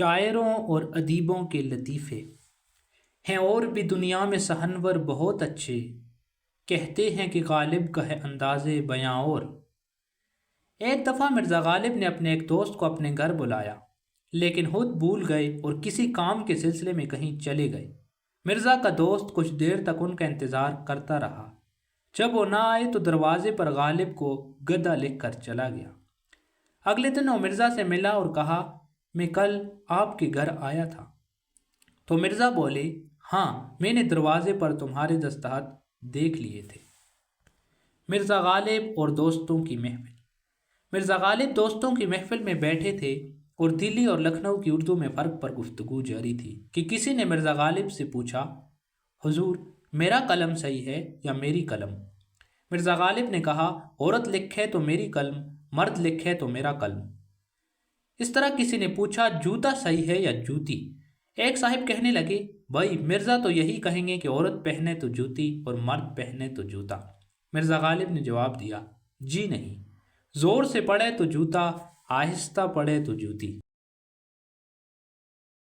شاعروں اور ادیبوں کے لطیفے ہیں اور بھی دنیا میں سحنور بہت اچھے، کہتے ہیں کہ غالب کا ہے انداز بیاں اور۔ ایک دفعہ مرزا غالب نے اپنے ایک دوست کو اپنے گھر بلایا، لیکن خود بھول گئے اور کسی کام کے سلسلے میں کہیں چلے گئے۔ مرزا کا دوست کچھ دیر تک ان کا انتظار کرتا رہا۔ جب وہ نہ آئے تو دروازے پر غالب کو گدا لکھ کر چلا گیا۔ اگلے دن وہ مرزا سے ملا اور کہا، میں کل آپ کے گھر آیا تھا۔ تو مرزا بولے، ہاں، میں نے دروازے پر تمہارے دستخط دیکھ لیے تھے۔ مرزا غالب اور دوستوں کی محفل۔ مرزا غالب دوستوں کی محفل میں بیٹھے تھے اور دلی اور لکھنؤ کی اردو میں فرق پر گفتگو جاری تھی کہ کسی نے مرزا غالب سے پوچھا، حضور، میرا قلم صحیح ہے یا میری قلم؟ مرزا غالب نے کہا، عورت لکھے تو میری قلم، مرد لکھے تو میرا قلم۔ اس طرح کسی نے پوچھا، جوتا صحیح ہے یا جوتی؟ ایک صاحب کہنے لگے، بھائی مرزا تو یہی کہیں گے کہ عورت پہنے تو جوتی اور مرد پہنے تو جوتا۔ مرزا غالب نے جواب دیا، جی نہیں، زور سے پڑے تو جوتا، آہستہ پڑے تو جوتی۔